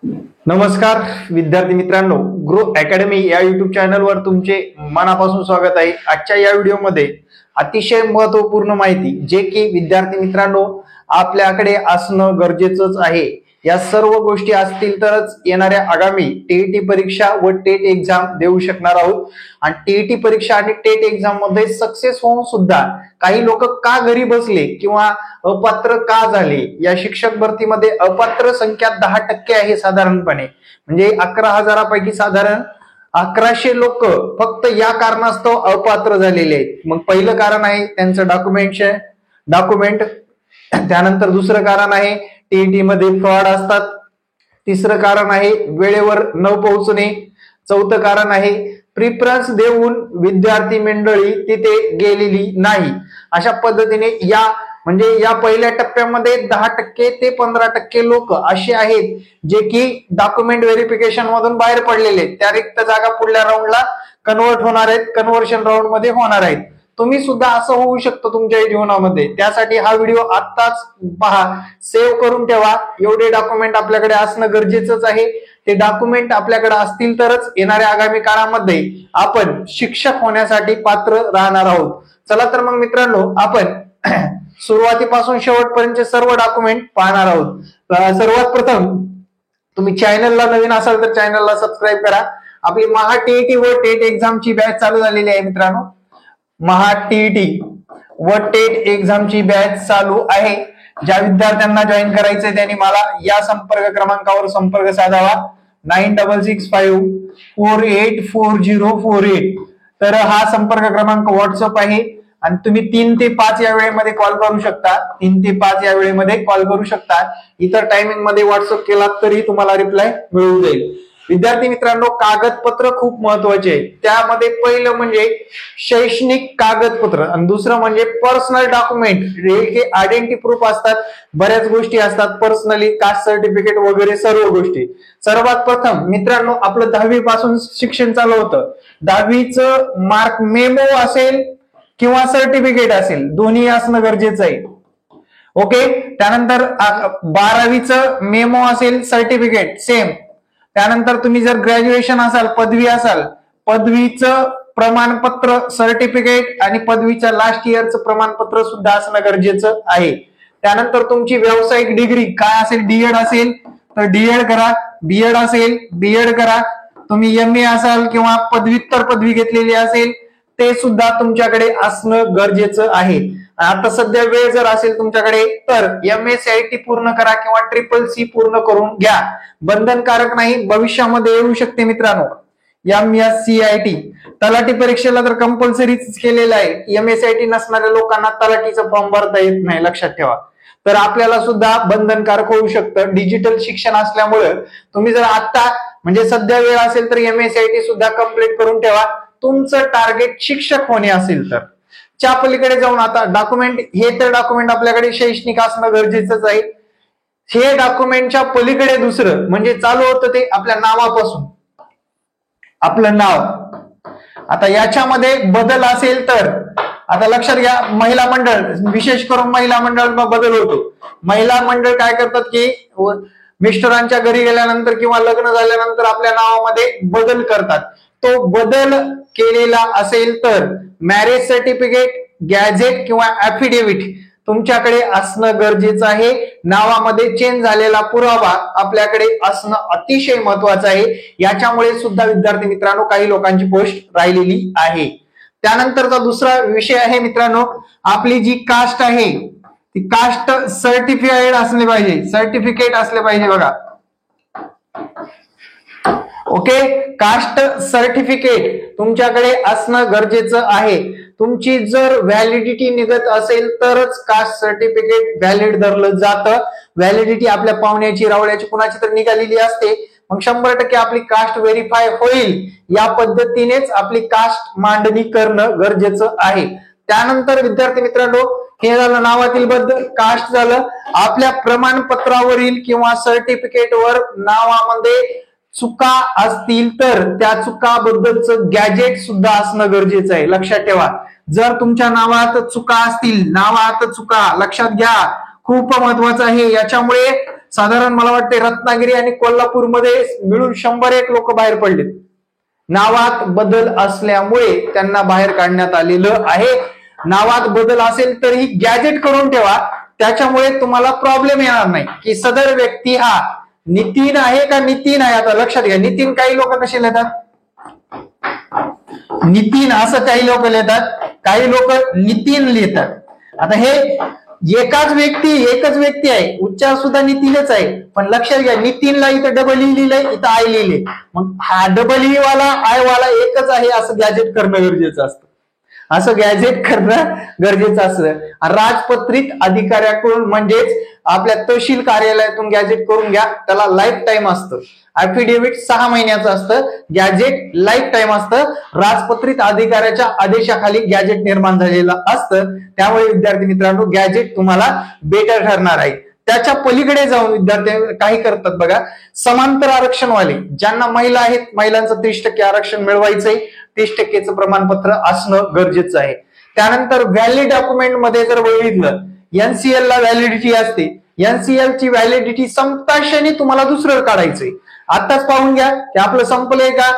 नमस्कार विद्यार्थी मित्रांनो, ग्रो अकॅडमी या युट्यूब चॅनलवर तुमचे मनापासून स्वागत आहे। आजच्या या व्हिडिओमध्ये अतिशय महत्त्वपूर्ण माहिती जे की विद्यार्थी मित्रांनो आपल्याकडे असणं गरजेचंच आहे। या सर्व गोष्टी असतील तरच येणाऱ्या आगामी टीईटी परीक्षा व टेट एक्झाम देऊ शकणार आहोत। आणि टीईटी परीक्षा आणि टेट एक्झाम मध्ये सक्सेस होऊन सुद्धा काही लोक का घरी बसले किंवा अपात्र का झाले, या शिक्षक भरतीमध्ये अपात्र संख्या 10% आहे साधारणपणे, म्हणजे 11,000 साधारण 1100 लोक फक्त या कारणास्तव अपात्र झालेले आहेत। मग पहिलं कारण आहे त्यांचं डॉक्युमेंट, त्यानंतर दुसरं कारण आहे टीईटी मध्ये फ्रॉड असतात, तिसरं कारण आहे वेळेवर न पोहोचणे, चौथं कारण आहे प्रिफरन्स देऊन विद्यार्थी मंडळी तिथे गेलेली नाही। अशा पद्धतीने या पहिल्या टप्प्यामध्ये 10% ते 15% लोक असे आहेत जे की डॉक्युमेंट व्हेरिफिकेशन मधून बाहेर पडलेले, त्या रिक्त जागा पुढल्या राऊंडला कन्वर्ट होणार आहेत, कन्व्हर्शन राऊंड मध्ये होणार आहेत। तुम्ही सुद्धा असं होऊ शकतं तुमच्या जीवनामध्ये। त्यासाठी हा व्हिडिओ आत्ताच पहा, सेव्ह करून ठेवा। एवढे डॉक्युमेंट आपल्याकडे असणं गरजेचंच आहे। ते डॉक्युमेंट आपल्याकडे असतील तरच येणाऱ्या आगामी काळामध्ये आपण शिक्षक होण्यासाठी पात्र राहणार आहोत। चला तर मग मित्रांनो आपण सुरुवातीपासून शेवटपर्यंत सर्व डॉक्युमेंट पाहणार आहोत। सर्वात प्रथम तुम्ही चॅनलला नवीन असाल तर चॅनलला सबस्क्राईब करा। आपली महा टीईटी व टेट एक्झामची बॅच चालू झालेली आहे मित्रांनो। महा टीईटी व टेट एक्झामची बॅच चालू आहे। ज्या विद्यार्थ्यांना जॉईन करायचंय त्यांनी मला या संपर्क क्रमांकावर संपर्क साधावा 9665484048। तर हा संपर्क क्रमांक व्हॉट्सअप आहे आणि तुम्ही 3 ते 5 या वेळेमध्ये कॉल करू शकता। 3 ते 5 या वेळेमध्ये कॉल करू शकता। इतर टायमिंग मध्ये व्हॉट्सअप केला तरी तुम्हाला रिप्लाय मिळून जाईल। विद्यार्थी मित्रांनो, कागदपत्र खूप महत्वाचे आहे। त्यामध्ये पहिलं म्हणजे शैक्षणिक कागदपत्र आणि दुसरं म्हणजे पर्सनल डॉक्युमेंट, जे आयडेंटिटी प्रूफ असतात, बऱ्याच गोष्टी असतात, पर्सनली कास्ट सर्टिफिकेट वगैरे सर्व गोष्टी। सर्वात प्रथम मित्रांनो आपलं 10वी पासून शिक्षण चालू होतं। 10वीचं मार्क मेमो असेल किंवा सर्टिफिकेट असेल, दोन्ही असणं गरजेचं आहे। ओके, त्यानंतर 12वीचं मेमो असेल, सर्टिफिकेट सेम। त्यानंतर तुम्ही जर ग्रॅज्युएशन असाल, पदवी असाल, पदवीचं प्रमाणपत्र सर्टिफिकेट आणि पदवीच्या लास्ट इयरचं प्रमाणपत्र सुद्धा असणं गरजेचं आहे। त्यानंतर तुमची व्यावसायिक डिग्री काय असेल, डीएड असेल तर डीएड करा, बीएड असेल बीएड करा, तुम्ही एमए असाल किंवा पदव्युत्तर पदवी घेतलेली असेल ते सुद्धा तुमच्याकडे असणं गरजेचं आहे। आता सध्या वेळ जर असेल तुमच्याकडे तर MSCIT पूर्ण करा किंवा CCC पूर्ण करून घ्या, बंधनकारक नाही, भविष्यामध्ये येऊ शकते मित्रांनो। MSCIT तलाठी परीक्षेला तर कंपल्सरीच केलेलं आहे। MSCIT नसणाऱ्या लोकांना तलाठीचं फॉर्म भरता येत नाही, लक्षात ठेवा। तर आपल्याला सुद्धा बंधनकारक होऊ शकतं। डिजिटल शिक्षण असल्यामुळे तुम्ही जर आता म्हणजे सध्या वेळ असेल तर MSCIT सुद्धा कंप्लीट करून ठेवा। तुमचं टार्गेट शिक्षक होणे असेल तर च्या पलीकडे जाऊन आता डॉक्युमेंट, हे तर डॉक्युमेंट आपल्याकडे शैक्षणिक असणं गरजेचंच आहे। हे डॉक्युमेंटच्या पलीकडे दुसरं म्हणजे चालू होतं ते आपल्या नावापासून, आपलं नाव। आता याच्यामध्ये बदल असेल तर आता लक्षात घ्या, महिला मंडळ, विशेष करून महिला मंडळ बदल होतो। महिला मंडळ काय करतात की मिस्टरांच्या घरी गेल्यानंतर किंवा लग्न झाल्यानंतर आपल्या नावामध्ये बदल करतात। तो बदल केलेला असेल तर मॅरेज सर्टिफिकेट, गॅझेट किंवा ऍफिडेव्हिट तुमच्याकडे असणं गरजेचं आहे। नावामध्ये चेंज झालेला पुरावा आपल्याकडे असणं अतिशय महत्वाचं आहे। याच्यामुळे सुद्धा विद्यार्थी मित्रांनो काही लोकांची पोस्ट राहिलेली आहे। त्यानंतरचा दुसरा विषय आहे मित्रांनो, आपली जी कास्ट आहे ती कास्ट सर्टिफाईड असले पाहिजे, सर्टिफिकेट असले पाहिजे बघा। ओके, कास्ट सर्टिफिकेट तुमच्याकडे असणं गरजेचं आहे। तुमची जर व्हॅलिडिटी निघत असेल तरच कास्ट सर्टिफिकेट व्हॅलिड धरलं जातं। व्हॅलिडिटी आपल्या पाहुण्याची, रावळ्याची, कुणाची तर निघालेली असते, मग 100% आपली कास्ट व्हेरीफाय होईल। या पद्धतीनेच आपली कास्ट मांडणी करणं गरजेचं आहे। त्यानंतर विद्यार्थी मित्रांनो, हे झालं नावातील बदल, कास्ट झालं। आपल्या प्रमाणपत्रावरील किंवा सर्टिफिकेटवर नावामध्ये चुका असतील तर त्या चुकाबद्दलचं गॅजेट सुद्धा असणं गरजेचं आहे, लक्षात ठेवा। जर तुमच्या नावात चुका असतील, नावात चुका लक्षात घ्या, खूप महत्वाचं आहे। याच्यामुळे साधारण मला वाटते रत्नागिरी आणि कोल्हापूरमध्ये मिळून 101 लोक बाहेर पडलेत. नावात बदल असल्यामुळे त्यांना बाहेर काढण्यात आलेलं आहे. नावात बदल असेल तरीही गॅजेट करून ठेवा, त्याच्यामुळे तुम्हाला प्रॉब्लेम येणार नाही की सदर व्यक्ती हा नितीन आहे का नितीन आहे. आता लक्षात घ्या, नितीन काही लोक कसे लिहितात, नितीन असं काही लोक लिहितात, काही लोक नितीन लिहितात. आता हे एकच व्यक्ती आहे, उच्चार सुद्धा नितीनच आहे, पण लक्षात घ्या नितीनला इथं डबल ई लिहिलंय, इथं आय लिहिलंय. मग हा डबल ई वाला आय वाला एकच आहे असं गॅजेट करणं गरजेचं असतं. राजपत्रित अधिकाऱ्याकडून म्हणजेच आपल्या तहसील कार्यालयातून गॅजेट करून घ्या. त्याला लाईफ टाइम असतं. ऍफिडेव्हिट 6 महिन्याचं असतं, गॅजेट लाईफ टाइम असतं. राजपत्रित अधिकाऱ्याच्या आदेशाखाली गॅजेट निर्माण झालेलं असतं. त्यामुळे विद्यार्थी मित्रांनो गॅजेट तुम्हाला बेटर ठरणार आहे. त्याच्या पलीकडे जाऊन विद्यार्थी काही करतात बघा, समांतर आरक्षणवाले ज्यांना महिला आहेत, महिलांचं 30% आरक्षण मिळवायचंय, 30%चं प्रमाणपत्र असणं गरजेचं आहे. त्यानंतर व्हॅलिड डॉक्युमेंट मध्ये जर बघितलं, एनसीएल ला व्हॅलिडिटी असते, एनसीएल ची व्हॅलिडिटी संपताक्षणी तुम्हाला दुसरं काढायचंय. आताच पाहून घ्या की आपलं संपलंय का.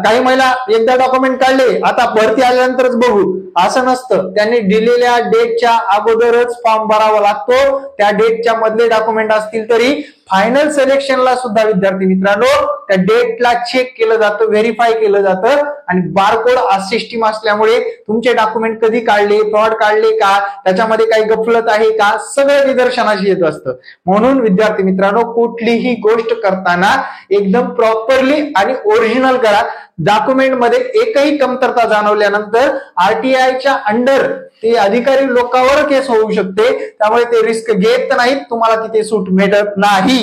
काही महिला एकदा डॉक्युमेंट काढले, आता भरती आल्यानंतरच बघू असं नसतं. त्यांनी दिलेल्या डेटच्या अगोदरच फॉर्म भरावा लागतो. त्या डेटच्या मधले डॉक्युमेंट असतील तरी फायनल सिलेक्शनला सुद्धा विद्यार्थी मित्रांनो त्या डेटला चेक केलं जातं, व्हेरीफाय केलं जातं. आणि बारकोड सिस्टीम असल्यामुळे तुमचे डॉक्युमेंट कधी काढले, फ्रॉड काढले का, त्याच्यामध्ये काही गफलत आहे का, सगळं निदर्शनास येत असतं. म्हणून विद्यार्थी मित्रांनो कुठलीही गोष्ट करताना एकदम प्रॉपरली आणि ओरिजिनल करा. डॉक्युमेंट मध्ये एकही कमतरता जाणवल्यानंतर आरटीआयच्या अंडर ते अधिकारी लोकांवर केस होऊ शकते. त्यामुळे ते रिस्क घेत नाहीत, तुम्हाला तिथे सूट मिळत नाही.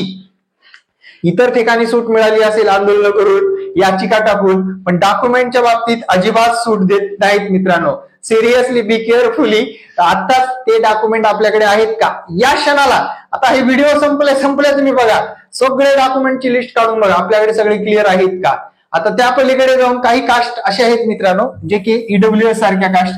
इतर ठिकाणी सूट मिळाली असेल आंदोलन करून, याचिका टाकून, पण डॉक्युमेंटच्या बाबतीत अजिबात सूट देत नाहीत मित्रांनो. Seriously be carefully. आताच ते डॉक्युमेंट आपल्याकडे आहेत का या क्षणाला, आता हे व्हिडिओ संपले तुम्ही बघा, सगळे डॉक्युमेंटची लिस्ट काढून बघा आपल्याकडे सगळे क्लिअर आहेत का. आता त्या पलीकडे जाऊन काही कास्ट असे आहेत मित्रांनो जे की ईडब्ल्यूएस सारख्या कास्ट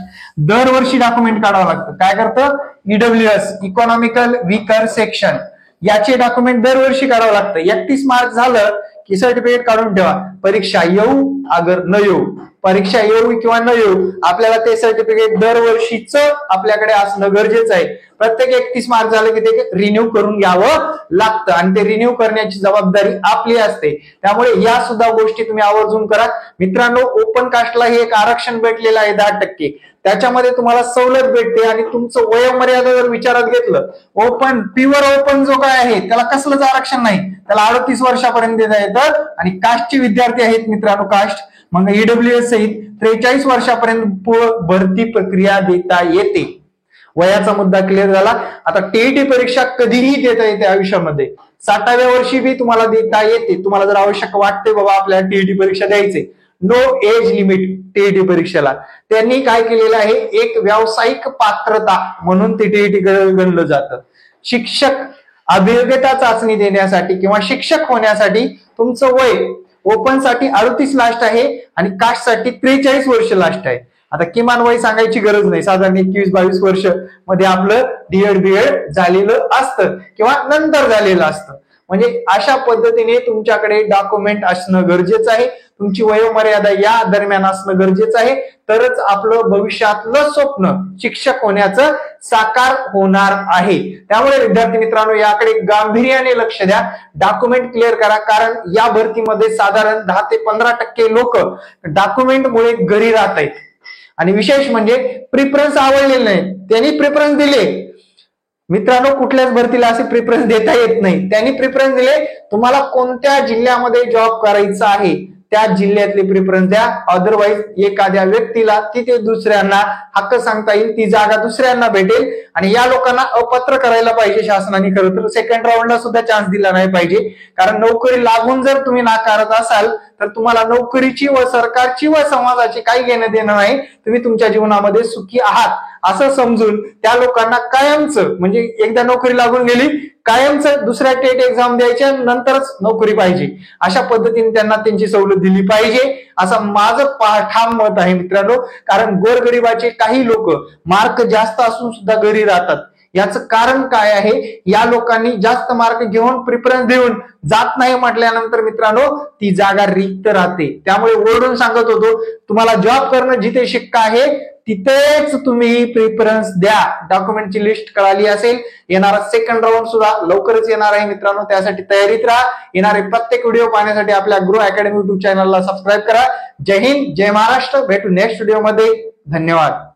दरवर्षी डॉक्युमेंट काढावं लागतं. काय करतं, ईडब्ल्यूएस इकॉनॉमिकल वीकर सेक्शन, याचे डॉक्युमेंट दरवर्षी काढावं लागतं. 31 मार्च झालं की सर्टिफिकेट काढून ठेवा. परीक्षा येऊ अगर न येऊ, परीक्षा येऊ किंवा न येऊ, आपल्याला ते सर्टिफिकेट दरवर्षीच आपल्याकडे असणं गरजेचं आहे. प्रत्येक 31 मार्च झालं की ते रिन्यू करून घ्यावं लागतं आणि ते रिन्यू करण्याची जबाबदारी आपली असते. त्यामुळे या सुद्धा गोष्टी तुम्ही आवर्जून करा मित्रांनो. ओपन कास्टला हे एक आरक्षण भेटलेलं आहे 10%, त्याच्यामध्ये तुम्हाला सवलत भेटते. आणि तुमचं वयोमर्यादा जर विचारात घेतलं, ओपन प्युअर ओपन जो काय आहे त्याला कसलंच आरक्षण नाही, त्याला 38 वर्षापर्यंत देता येतं. आणि कास्टचे विद्यार्थी आहेत मित्रांनो, कास्ट मग ईडब्ल्यूएस सहित 43 वर्षापर्यंत भरती प्रक्रिया देता येते. वयाचा मुद्दा क्लिअर झाला. आता टीईटी परीक्षा कधीही देता येते आयुष्यामध्ये, 60व्या वर्षी बी तुम्हाला देता येते. तुम्हाला जर आवश्यक वाटते बाबा आपल्याला टीईटी परीक्षा द्यायची, नो एज लिमिट टीईटी परीक्षेला. त्यांनी काय केलेलं आहे, एक व्यावसायिक पात्रता म्हणून ते टीईटी गणलं जातं. शिक्षक अभियोग्यता चाचणी देण्यासाठी किंवा शिक्षक होण्यासाठी तुमचं वय ओपन साठी 38 लास्ट आहे आणि कास्ट साठी 43 वर्ष लास्ट आहे. आता किमान वय सांगायची गरज नाही, साधारण 21-22 वर्ष मध्ये आपलं डीएड बीएड झालेलं असतं किंवा नंतर झालेलं असतं. म्हणजे अशा पद्धतीने तुमच्याकडे डॉक्युमेंट असणं गरजेचं आहे. तुमची वयोमर्यादा या दरम्यान असणं गरजेचं आहे, तरच आपलं भविष्यातलं स्वप्न शिक्षक होण्याचं साकार होणार आहे. त्यामुळे विद्यार्थी मित्रांनो याकडे गांभीर्याने लक्ष द्या, डॉक्युमेंट क्लिअर करा. कारण या भरतीमध्ये साधारण 10 ते 15% लोक डॉक्युमेंटमुळे घरी राहत आहेत. आणि विशेष म्हणजे प्रिफरन्स आवडलेले नाही, त्यांनी प्रिफरन्स दिले मित्रांनो. कुठल्याच भरतीला असे प्रिफरन्स देता येत नाही. त्यांनी प्रिफरन्स दिले, तुम्हाला कोणत्या जिल्ह्यामध्ये जॉब करायचा आहे त्या जिल्ह्यातले प्रिफरन्स द्या. अदरवाईज एखाद्या व्यक्तीला तिथे दुसऱ्यांना हक्क सांगता येईल, ती जागा दुसऱ्यांना भेटेल. आणि या लोकांना अपात्र करायला पाहिजे शासनाने. खरं तर सेकंड राऊंडला सुद्धा चान्स दिला नाही पाहिजे. कारण नोकरी लागून जर तुम्ही नाकारत असाल तर तुम्हाला नोकरीची व सरकारची व समाजाची काही घेणं देणं नाही. तुम्ही तुमच्या जीवनामध्ये सुखी आहात असं समजून त्या लोकांना कायमचं, म्हणजे एकदा नोकरी लागून गेली कायमचं दुसऱ्या टेट एक्झाम द्यायच्या नंतरच नोकरी पाहिजे, अशा पद्धतीने त्यांना त्यांची सवलत दिली पाहिजे असं माझं ठाम मत आहे मित्रांनो. कारण गोरगरिबाचे काही लोक मार्क जास्त असून सुद्धा घरी राहतात. याचं कारण काय आहे? या लोकांनी जास्त मार्क घेऊन प्रिफरन्स देऊन जात नाही म्हटल्यानंतर मित्रांनो ती जागा रिक्त राहते. त्यामुळे ओरडून सांगत होतो, तुम्हाला जॉब करणं जिथे शिक्का आहे तिथेच तुम्ही प्रिफरन्स द्या. डॉक्युमेंटची लिस्ट कळाली असेल. येणारा सेकंड राऊंड सुद्धा लवकरच येणार आहे मित्रांनो, त्यासाठी तयारीत राहा. येणारे प्रत्येक व्हिडिओ पाहण्यासाठी आपल्या ग्रो अकॅडमी युट्यूब चॅनलला सबस्क्राईब करा. जय हिंद, जय महाराष्ट्र. भेटू नेक्स्ट व्हिडिओमध्ये. धन्यवाद.